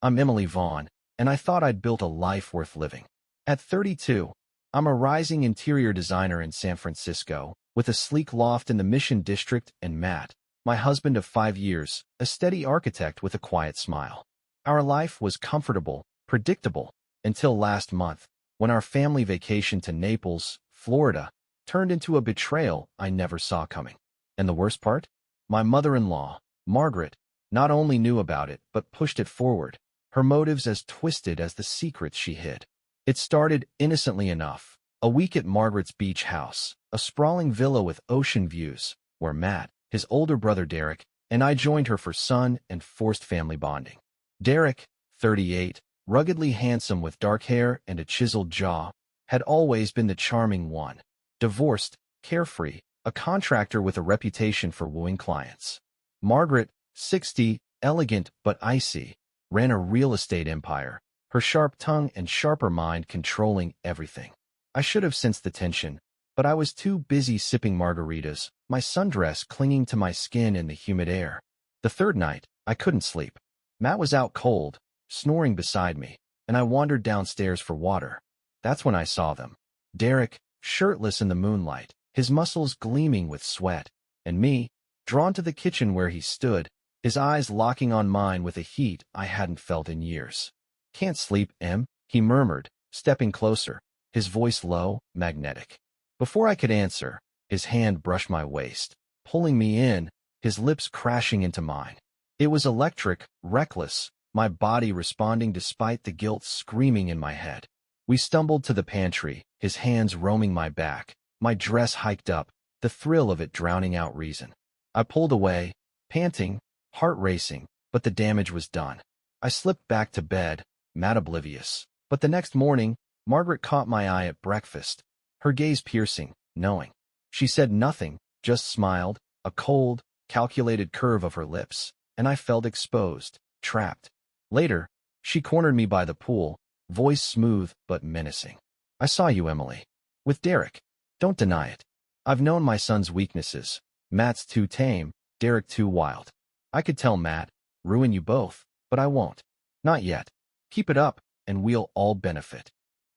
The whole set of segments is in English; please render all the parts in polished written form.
I'm Emily Vaughan, and I thought I'd built a life worth living. At 32, I'm a rising interior designer in San Francisco, with a sleek loft in the Mission District, and Matt, my husband of 5 years, a steady architect with a quiet smile. Our life was comfortable, predictable, until last month, when our family vacation to Naples, Florida, turned into a betrayal I never saw coming. And the worst part? My mother-in-law, Margaret, not only knew about it but pushed it forward, her motives as twisted as the secrets she hid. It started innocently enough, a week at Margaret's beach house, a sprawling villa with ocean views, where Matt, his older brother Derek, and I joined her for sun and forced family bonding. Derek, 38, ruggedly handsome with dark hair and a chiseled jaw, had always been the charming one. Divorced, carefree, a contractor with a reputation for wooing clients. Margaret, 60, elegant but icy, ran a real estate empire, her sharp tongue and sharper mind controlling everything. I should have sensed the tension, but I was too busy sipping margaritas, my sundress clinging to my skin in the humid air. The third night, I couldn't sleep. Matt was out cold, snoring beside me, and I wandered downstairs for water. That's when I saw them. Derek, shirtless in the moonlight, his muscles gleaming with sweat, and me, drawn to the kitchen where he stood, his eyes locking on mine with a heat I hadn't felt in years. "Can't sleep, Em," he murmured, stepping closer, his voice low, magnetic. Before I could answer, his hand brushed my waist, pulling me in, his lips crashing into mine. It was electric, reckless, my body responding despite the guilt screaming in my head. We stumbled to the pantry, his hands roaming my back, my dress hiked up, the thrill of it drowning out reason. I pulled away, panting, heart racing, but the damage was done. I slipped back to bed, Matt oblivious. But the next morning, Margaret caught my eye at breakfast, her gaze piercing, knowing. She said nothing, just smiled, a cold, calculated curve of her lips, and I felt exposed, trapped. Later, she cornered me by the pool, voice smooth but menacing. "I saw you, Emily. With Derek. Don't deny it. I've known my son's weaknesses. Matt's too tame, Derek too wild. I could tell Matt, ruin you both, but I won't. Not yet. Keep it up, and we'll all benefit."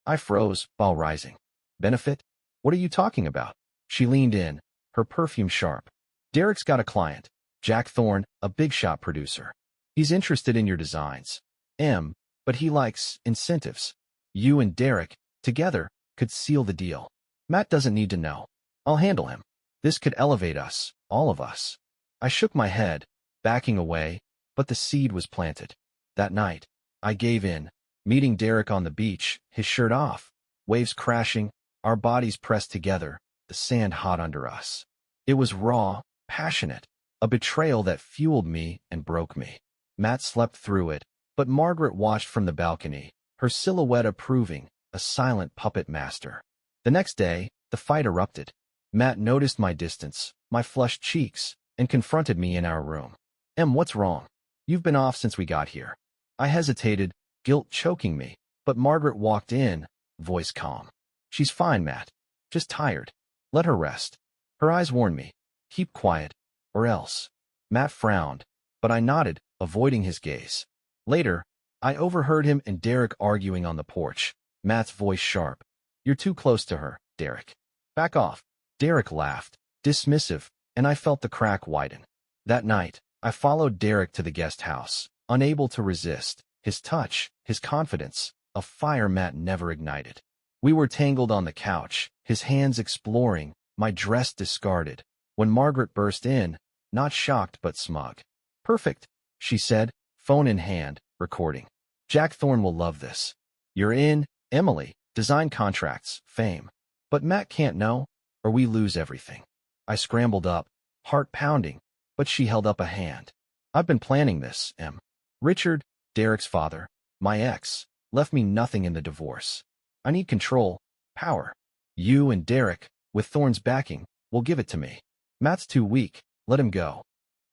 I froze while rising. "Benefit? What are you talking about?" She leaned in, her perfume sharp. "Derek's got a client, Jack Thorne, a big-shot producer. He's interested in your designs, Em, but he likes incentives. You and Derek, together, could seal the deal. Matt doesn't need to know. I'll handle him. This could elevate us, all of us." I shook my head, backing away, but the seed was planted. That night, I gave in, meeting Derek on the beach, his shirt off, waves crashing, our bodies pressed together, the sand hot under us. It was raw, passionate, a betrayal that fueled me and broke me. Matt slept through it, but Margaret watched from the balcony, her silhouette approving, a silent puppet master. The next day, the fight erupted. Matt noticed my distance, my flushed cheeks, and confronted me in our room. "Em, what's wrong? You've been off since we got here." I hesitated, guilt choking me, but Margaret walked in, voice calm. "She's fine, Matt. Just tired. Let her rest." Her eyes warned me, "Keep quiet, or else." Matt frowned, but I nodded, avoiding his gaze. Later, I overheard him and Derek arguing on the porch, Matt's voice sharp. "You're too close to her, Derek. Back off." Derek laughed, dismissive, and I felt the crack widen. That night, I followed Derek to the guest house, unable to resist, his touch, his confidence, a fire Matt never ignited. We were tangled on the couch, his hands exploring, my dress discarded, when Margaret burst in, not shocked but smug. "Perfect," she said, phone in hand, recording. "Jack Thorne will love this. You're in, Emily, design contracts, fame. But Matt can't know, or we lose everything." I scrambled up, heart pounding, but she held up a hand. "I've been planning this, Em. Richard, Derek's father, my ex, left me nothing in the divorce. I need control, power. You and Derek, with Thorne's backing, will give it to me. Matt's too weak, let him go."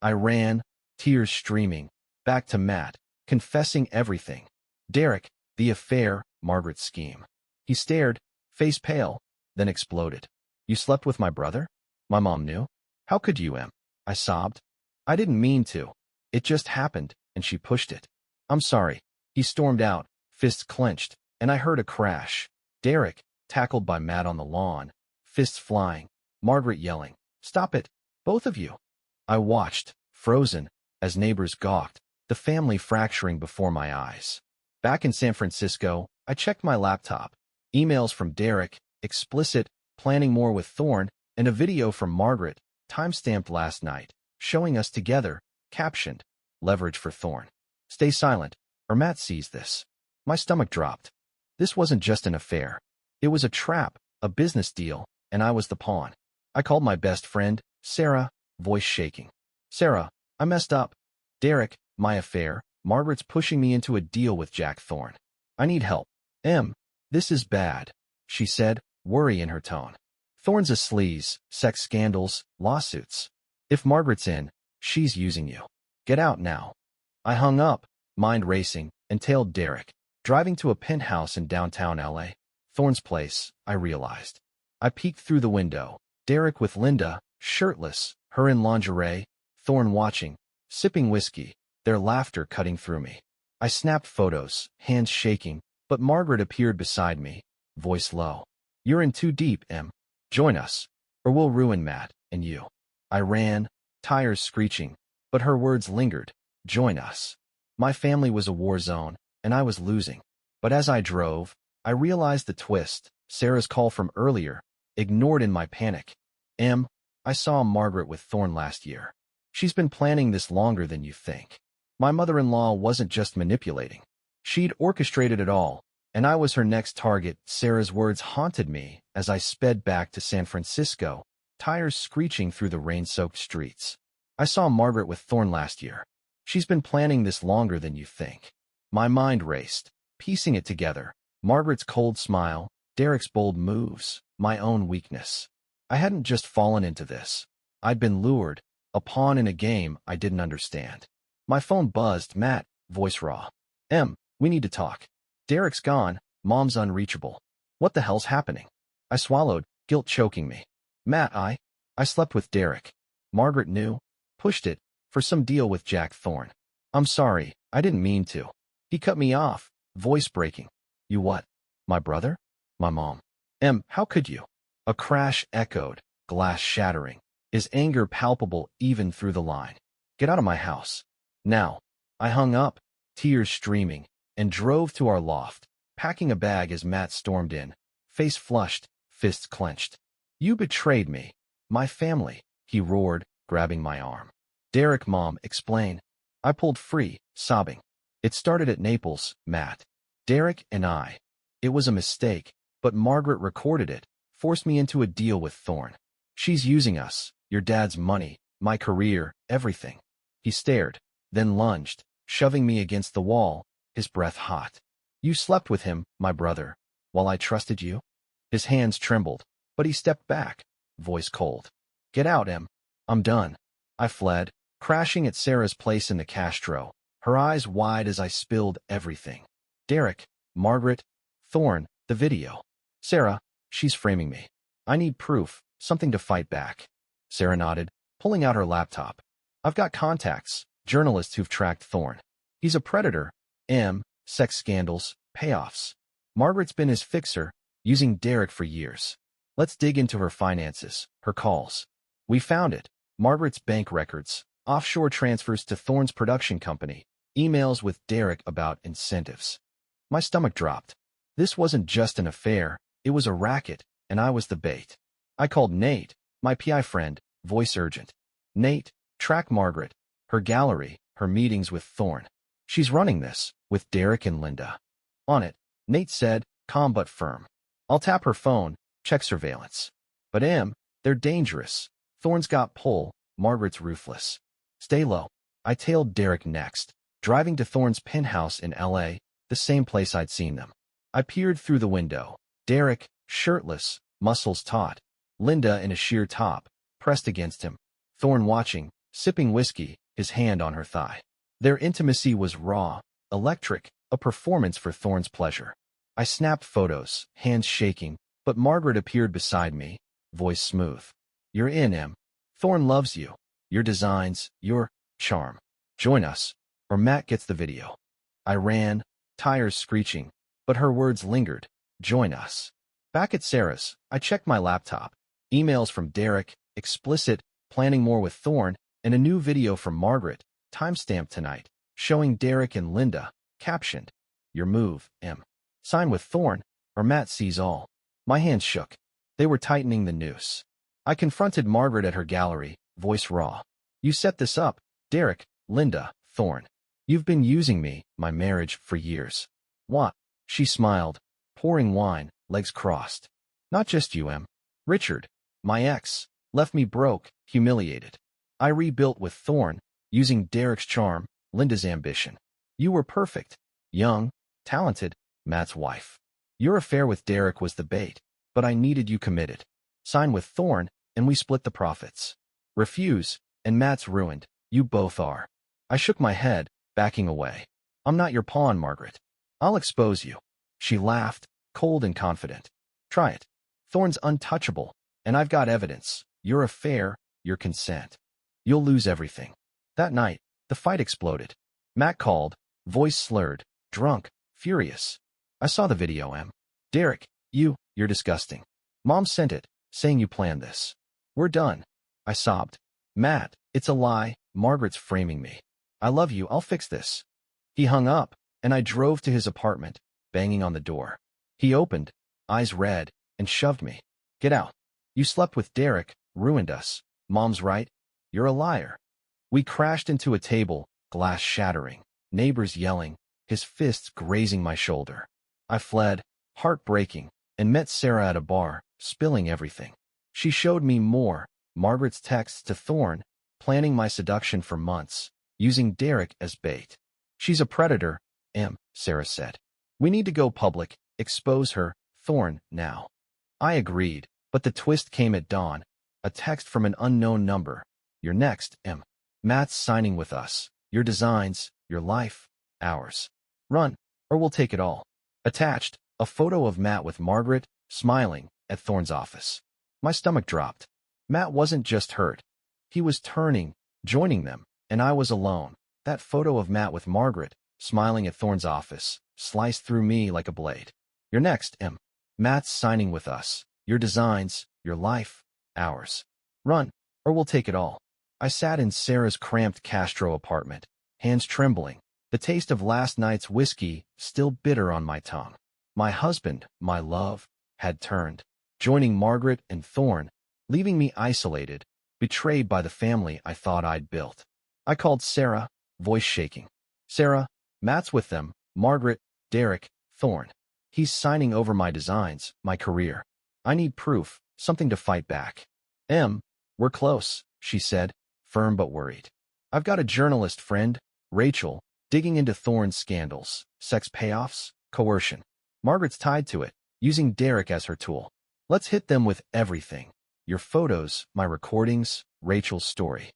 I ran, tears streaming, back to Matt, confessing everything. Derek, the affair, Margaret's scheme. He stared, face pale, then exploded. "You slept with my brother? My mom knew? How could you, Em?" I sobbed. "I didn't mean to. It just happened," and she pushed it. "I'm sorry. He stormed out, fists clenched, and I heard a crash. Derek, tackled by Matt on the lawn, fists flying, Margaret yelling, "Stop it, both of you!" I watched, frozen, as neighbors gawked, the family fracturing before my eyes. Back in San Francisco, I checked my laptop. Emails from Derek, explicit, planning more with Thorne, and a video from Margaret, time-stamped last night, showing us together, captioned, "Leverage for Thorne. Stay silent, or Matt sees this." My stomach dropped. This wasn't just an affair. It was a trap, a business deal, and I was the pawn. I called my best friend, Sarah, voice shaking. "Sarah, I messed up. Derek, my affair, Margaret's pushing me into a deal with Jack Thorne. I need help." This is bad," she said, worry in her tone. "Thorne's a sleaze, sex scandals, lawsuits. If Margaret's in, she's using you. Get out now." I hung up, mind racing, and tailed Derek, driving to a penthouse in downtown LA. Thorne's place, I realized. I peeked through the window. Derek with Linda, shirtless, her in lingerie, Thorne watching, sipping whiskey, their laughter cutting through me. I snapped photos, hands shaking, but Margaret appeared beside me, voice low. "You're in too deep, Em. Join us, or we'll ruin Matt and you." I ran, tires screeching, but her words lingered. Join us. My family was a war zone, and I was losing. But as I drove, I realized the twist, Sarah's call from earlier, ignored in my panic. I saw Margaret with Thorne last year. She's been planning this longer than you think. My mother-in-law wasn't just manipulating. She'd orchestrated it all, and I was her next target. Sarah's words haunted me as I sped back to San Francisco, tires screeching through the rain-soaked streets. I saw Margaret with Thorne last year. She's been planning this longer than you think. My mind raced, piecing it together. Margaret's cold smile, Derek's bold moves, my own weakness. I hadn't just fallen into this. I'd been lured, a pawn in a game I didn't understand. My phone buzzed. Matt, voice raw. "We need to talk. Derek's gone, Mom's unreachable. What the hell's happening?" I swallowed, guilt choking me. "Matt, I slept with Derek. Margaret knew. Pushed it, for some deal with Jack Thorne. I'm sorry, I didn't mean to." He cut me off, voice breaking. "You what? My brother? My mom? How could you?" A crash echoed, glass shattering, his anger palpable even through the line. "Get out of my house. Now." I hung up, tears streaming, and drove to our loft, packing a bag as Matt stormed in, face flushed, fists clenched. "You betrayed me. My family," he roared, grabbing my arm. "Derek, Mom, explain." I pulled free, sobbing. "It started at Naples, Matt. Derek and I. It was a mistake, but Margaret recorded it, forced me into a deal with Thorne. She's using us, your dad's money, my career, everything." He stared, then lunged, shoving me against the wall, his breath hot. "You slept with him, my brother, while I trusted you?" His hands trembled, but he stepped back, voice cold. "Get out, I'm done." I fled, crashing at Sarah's place in the Castro, her eyes wide as I spilled everything. "Derek, Margaret, Thorne, the video. Sarah, she's framing me. I need proof, something to fight back." Sarah nodded, pulling out her laptop. "I've got contacts, journalists who've tracked Thorne. He's a predator. Sex scandals, payoffs. Margaret's been his fixer, using Derek for years. Let's dig into her finances, her calls." We found it. Margaret's bank records, offshore transfers to Thorne's production company, emails with Derek about incentives. My stomach dropped. This wasn't just an affair, it was a racket, and I was the bait. I called Nate, my PI friend, voice urgent. "Nate, track Margaret, her gallery, her meetings with Thorne. She's running this, with Derek and Linda." On it, Nate said, calm but firm. "I'll tap her phone, check surveillance. But they're dangerous. Thorne's got pull, Margaret's ruthless. Stay low." I tailed Derek next, driving to Thorne's penthouse in LA, the same place I'd seen them. I peered through the window. Derek, shirtless, muscles taut. Linda in a sheer top, pressed against him. Thorne watching, sipping whiskey, his hand on her thigh. Their intimacy was raw, electric, a performance for Thorne's pleasure. I snapped photos, hands shaking, but Margaret appeared beside me, voice smooth. "You're in, Thorne loves you. Your designs, your charm. Join us, or Matt gets the video." I ran, tires screeching, but her words lingered. Join us. Back at Sarah's, I checked my laptop. Emails from Derek, explicit, planning more with Thorne, and a new video from Margaret, timestamped tonight, showing Derek and Linda, captioned, "Your move, M. Sign with Thorne, or Matt sees all." My hands shook. They were tightening the noose. I confronted Margaret at her gallery, voice raw. "You set this up, Derek, Linda, Thorne. You've been using me, my marriage, for years." "What?" She smiled, pouring wine, legs crossed. "Not just you, M. Richard, my ex, left me broke, humiliated. I rebuilt with Thorne, using Derek's charm, Linda's ambition. You were perfect, young, talented, Matt's wife. Your affair with Derek was the bait, but I needed you committed. Sign with Thorne, and we split the profits. Refuse, and Matt's ruined. You both are." I shook my head, backing away. "I'm not your pawn, Margaret. I'll expose you." She laughed, cold and confident. "Try it. Thorne's untouchable, and I've got evidence. Your affair, your consent. You'll lose everything." That night, the fight exploded. Matt called, voice slurred, drunk, furious. "I saw the video, M. Derek, you're disgusting. Mom sent it, saying you planned this. We're done." I sobbed. "Matt, it's a lie. Margaret's framing me. I love you. I'll fix this." He hung up, and I drove to his apartment, banging on the door. He opened, eyes red, and shoved me. "Get out. You slept with Derek, ruined us. Mom's right. You're a liar." We crashed into a table, glass shattering, neighbors yelling, his fists grazing my shoulder. I fled, heartbreaking, and met Sarah at a bar, spilling everything. She showed me Margaret's texts to Thorne, planning my seduction for months, using Derek as bait. "She's a predator, M," Sarah said. "We need to go public, expose her, Thorne, now." I agreed, but the twist came at dawn. A text from an unknown number. "You're next, M. Matt's signing with us. Your designs, your life, ours. Run, or we'll take it all." Attached, a photo of Matt with Margaret, smiling, at Thorne's office. My stomach dropped. Matt wasn't just hurt. He was turning, joining them, and I was alone. That photo of Matt with Margaret, smiling at Thorne's office, sliced through me like a blade. "You're next, M. Matt's signing with us. Your designs, your life, ours. Run, or we'll take it all." I sat in Sarah's cramped Castro apartment, hands trembling, the taste of last night's whiskey still bitter on my tongue. My husband, my love, had turned, joining Margaret and Thorne, leaving me isolated, betrayed by the family I thought I'd built. I called Sarah, voice shaking. "Sarah, Matt's with them, Margaret, Derek, Thorne. He's signing over my designs, my career. I need proof, something to fight back." "M, we're close," she said, firm but worried. "I've got a journalist friend, Rachel, digging into Thorne's scandals, sex payoffs, coercion. Margaret's tied to it, using Derek as her tool. Let's hit them with everything. Your photos, my recordings, Rachel's story."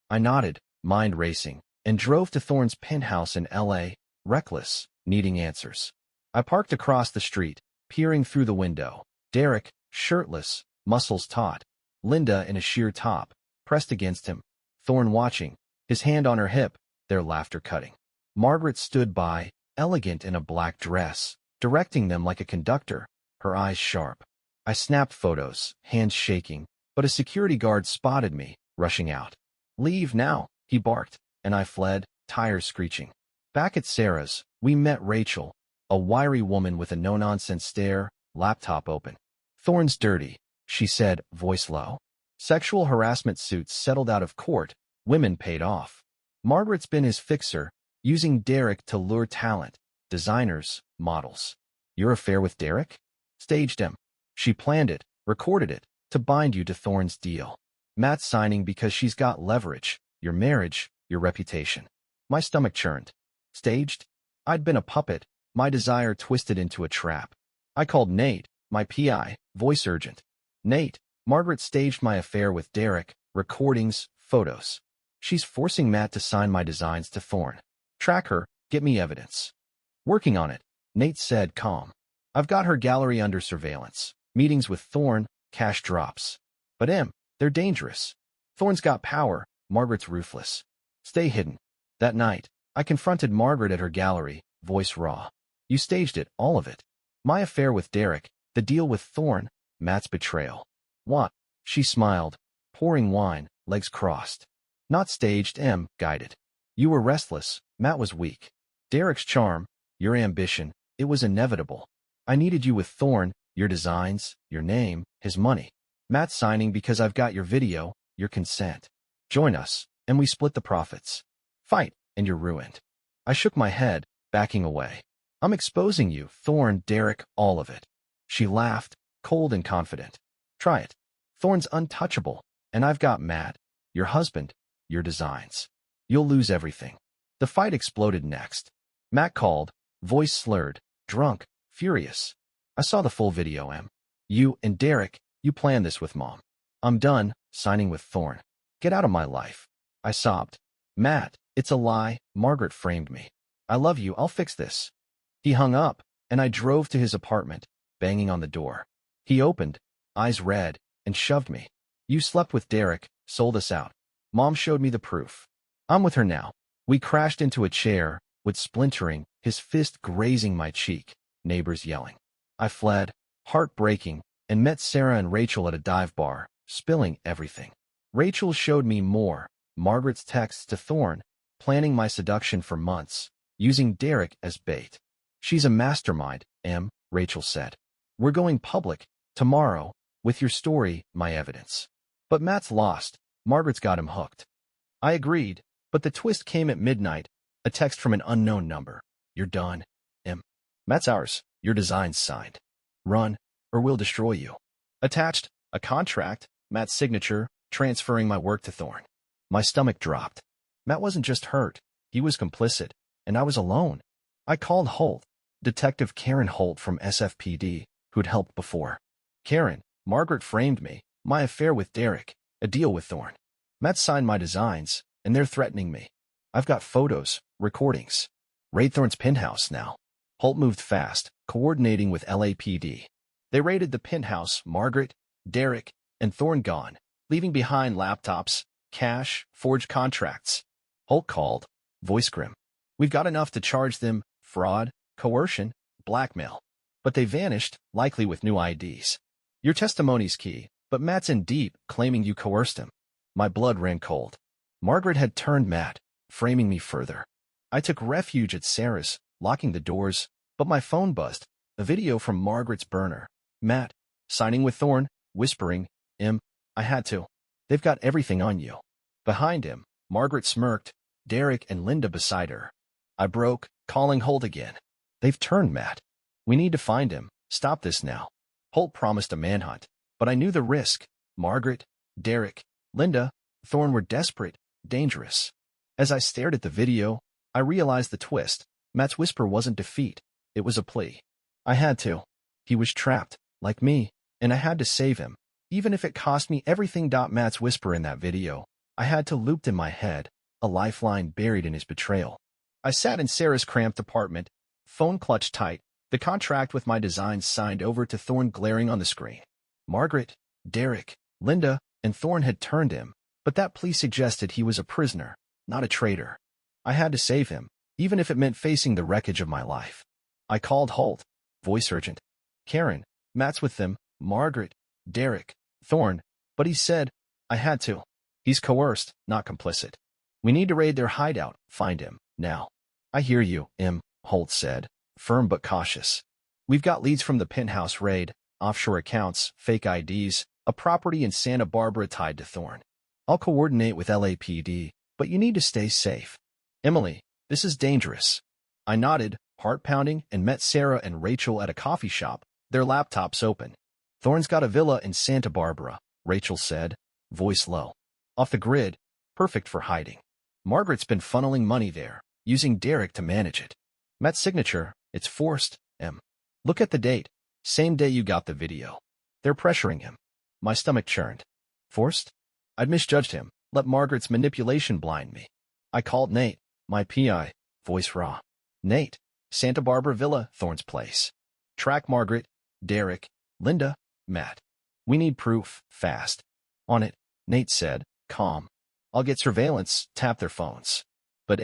I nodded, mind racing, and drove to Thorne's penthouse in L.A., reckless, needing answers. I parked across the street, peering through the window. Derek, shirtless, muscles taut. Linda in a sheer top, pressed against him. Thorne watching, his hand on her hip, their laughter cutting. Margaret stood by, elegant in a black dress, directing them like a conductor, her eyes sharp. I snapped photos, hands shaking, but a security guard spotted me, rushing out. "Leave now," he barked, and I fled, tires screeching. Back at Sarah's, we met Rachel, a wiry woman with a no-nonsense stare, laptop open. "Thorne's dirty," she said, voice low. "Sexual harassment suits settled out of court, women paid off. Margaret's been his fixer, using Derek to lure talent, designers, models. Your affair with Derek? Staged him. She planned it, recorded it, to bind you to Thorne's deal. Matt's signing because she's got leverage, your marriage, your reputation." My stomach churned. Staged? I'd been a puppet, my desire twisted into a trap. I called Nate, my PI, voice urgent. "Nate, Margaret staged my affair with Derek, recordings, photos. She's forcing Matt to sign my designs to Thorne. Track her, get me evidence." "Working on it," Nate said, calm. "I've got her gallery under surveillance. Meetings with Thorne, cash drops. But they're dangerous. Thorne's got power, Margaret's ruthless. Stay hidden." That night, I confronted Margaret at her gallery, voice raw. You staged it, all of it. My affair with Derek, the deal with Thorne, Matt's betrayal. What? She smiled, pouring wine, legs crossed. Not staged, guided. You were restless, Matt was weak. Derek's charm, your ambition, it was inevitable. I needed you with Thorne, your designs, your name, his money. Matt signing because I've got your video, your consent. Join us, and we split the profits. Fight, and you're ruined. I shook my head, backing away. I'm exposing you, Thorne, Derek, all of it. She laughed, cold and confident. Try it. Thorne's untouchable, and I've got Matt, your husband, your designs. You'll lose everything. The fight exploded next. Matt called, voice slurred, drunk, furious. I saw the full video, You and Derek, you planned this with Mom. I'm done, signing with Thorne. Get out of my life. I sobbed. Matt, it's a lie, Margaret framed me. I love you, I'll fix this. He hung up, and I drove to his apartment, banging on the door. He opened, eyes red, and shoved me. You slept with Derek, sold us out. Mom showed me the proof. I'm with her now. We crashed into a chair, with splintering, his fist grazing my cheek, neighbors yelling. I fled, heartbreaking, and met Sarah and Rachel at a dive bar, spilling everything. Rachel showed me more, Margaret's texts to Thorne, planning my seduction for months, using Derek as bait. She's a mastermind, Rachel said. We're going public, tomorrow, with your story, my evidence. But Matt's lost. Margaret's got him hooked. I agreed, but the twist came at midnight, a text from an unknown number. You're done, Matt's ours, your design's signed. Run, or we'll destroy you. Attached, a contract, Matt's signature, transferring my work to Thorne. My stomach dropped. Matt wasn't just hurt, he was complicit, and I was alone. I called Holt, Detective Karen Holt from SFPD, who'd helped before. Karen, Margaret framed me, my affair with Derek, a deal with Thorne. Matt signed my designs, and they're threatening me. I've got photos, recordings. Raid Thorne's penthouse now. Holt moved fast, coordinating with LAPD. They raided the penthouse, Margaret, Derek, and Thorne gone, leaving behind laptops, cash, forged contracts. Holt called, voice grim. We've got enough to charge them, fraud, coercion, blackmail. But they vanished, likely with new IDs. Your testimony's key, but Matt's in deep, claiming you coerced him. My blood ran cold. Margaret had turned Matt, framing me further. I took refuge at Sarah's, locking the doors, but my phone buzzed, a video from Margaret's burner. Matt, signing with Thorne, whispering, I had to. They've got everything on you. Behind him, Margaret smirked, Derek and Linda beside her. I broke, calling Holt again. They've turned Matt. We need to find him. Stop this now. Holt promised a manhunt, but I knew the risk. Margaret, Derek, Linda, Thorne were desperate, dangerous. As I stared at the video, I realized the twist. Matt's whisper wasn't defeat. It was a plea. I had to. He was trapped, like me, and I had to save him. Even if it cost me everything. Matt's whisper in that video, I had to looped in my head, a lifeline buried in his betrayal. I sat in Sarah's cramped apartment, phone clutched tight, the contract with my designs signed over to Thorne glaring on the screen. Margaret, Derek, Linda, and Thorne had turned him, but that plea suggested he was a prisoner, not a traitor. I had to save him, even if it meant facing the wreckage of my life. I called Holt, voice urgent. Karen, Matt's with them, Margaret, Derek, Thorne, but he said, I had to. He's coerced, not complicit. We need to raid their hideout, find him, now. I hear you, Holt said, firm but cautious. We've got leads from the penthouse raid, offshore accounts, fake IDs, a property in Santa Barbara tied to Thorne. I'll coordinate with LAPD, but you need to stay safe. Emily, this is dangerous. I nodded, heart pounding, and met Sarah and Rachel at a coffee shop, their laptops open. Thorne's got a villa in Santa Barbara, Rachel said, voice low. Off the grid, perfect for hiding. Margaret's been funneling money there, using Derek to manage it. Matt's signature, it's forced, Look at the date, same day you got the video. They're pressuring him. My stomach churned. Forced? I'd misjudged him, let Margaret's manipulation blind me. I called Nate, my PI, voice raw. Nate, Santa Barbara Villa, Thorne's place. Track Margaret, Derek, Linda, Matt. We need proof, fast. On it, Nate said, calm. I'll get surveillance, tap their phones. But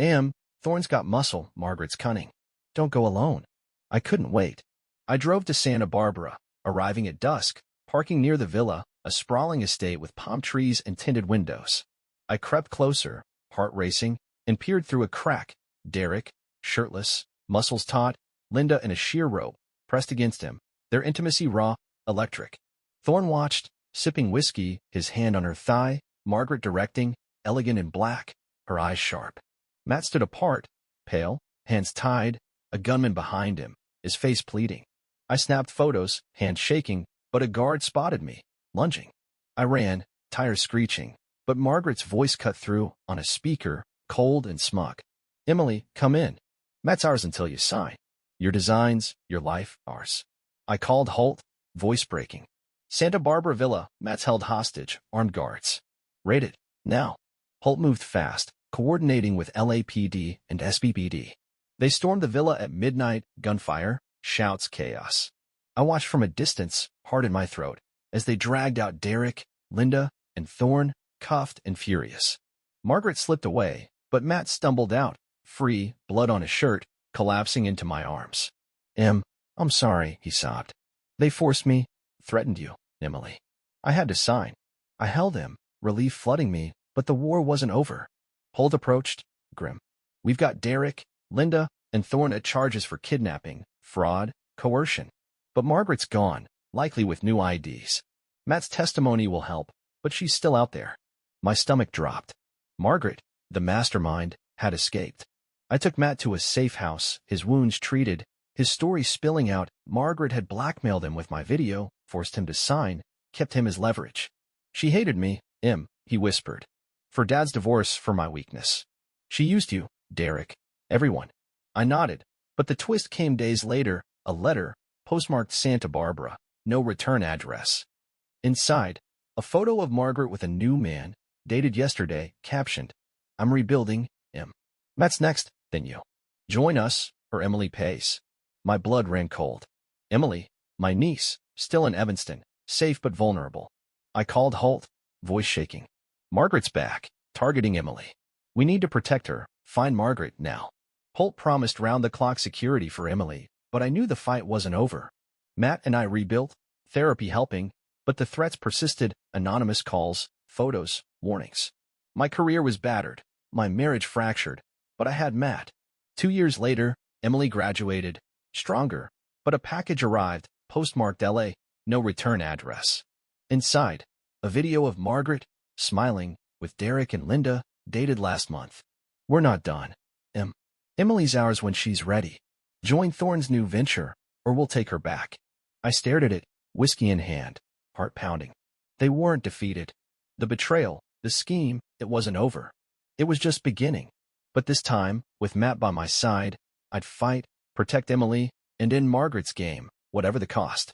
Thorne's got muscle, Margaret's cunning. Don't go alone. I couldn't wait. I drove to Santa Barbara, arriving at dusk, parking near the villa, a sprawling estate with palm trees and tinted windows. I crept closer, heart racing, and peered through a crack. Derek, shirtless, muscles taut, Linda in a sheer robe, pressed against him, their intimacy raw, electric. Thorne watched, sipping whiskey, his hand on her thigh, Margaret directing, elegant in black, her eyes sharp. Matt stood apart, pale, hands tied, a gunman behind him, his face pleading. I snapped photos, hands shaking, but a guard spotted me, lunging. I ran, tires screeching, but Margaret's voice cut through, on a speaker, cold and smug. Emily, come in. Matt's ours until you sign. Your designs, your life, ours. I called Holt, voice breaking. Santa Barbara Villa, Matt's held hostage, armed guards. Raid it, now. Holt moved fast, coordinating with LAPD and SBPD. They stormed the villa at midnight, gunfire, shouts, chaos. I watched from a distance, heart in my throat, as they dragged out Derek, Linda, and Thorne, cuffed and furious. Margaret slipped away, but Matt stumbled out, free, blood on his shirt, collapsing into my arms. I'm sorry, he sobbed. They forced me, threatened you, Emily. I had to sign. I held him, relief flooding me, but the war wasn't over. Holt approached, grim. We've got Derek, Linda, and Thorne at charges for kidnapping, fraud, coercion. But Margaret's gone, likely with new IDs. Matt's testimony will help, but she's still out there. My stomach dropped. Margaret, the mastermind, had escaped. I took Matt to a safe house, his wounds treated, his story spilling out. Margaret had blackmailed him with my video, forced him to sign, kept him as leverage. She hated me, he whispered. For Dad's divorce, for my weakness. She used you, Derek. Everyone. I nodded, but the twist came days later, a letter, postmarked Santa Barbara, no return address. Inside, a photo of Margaret with a new man, dated yesterday, captioned, I'm rebuilding, Matt's next, then you. Join us, or Emily pays. My blood ran cold. Emily, my niece, still in Evanston, safe but vulnerable. I called Holt, voice shaking. Margaret's back, targeting Emily. We need to protect her, find Margaret now. Holt promised round-the-clock security for Emily, but I knew the fight wasn't over. Matt and I rebuilt, therapy helping, but the threats persisted, anonymous calls, photos, warnings. My career was battered, my marriage fractured, but I had Matt. 2 years later, Emily graduated, stronger, but a package arrived, postmarked LA, no return address. Inside, a video of Margaret, smiling, with Derek and Linda, dated last month. We're not done. Emily's ours when she's ready. Join Thorne's new venture, or we'll take her back. I stared at it, whiskey in hand, heart pounding. They weren't defeated. The betrayal, the scheme, it wasn't over. It was just beginning. But this time, with Matt by my side, I'd fight, protect Emily, and end Margaret's game, whatever the cost.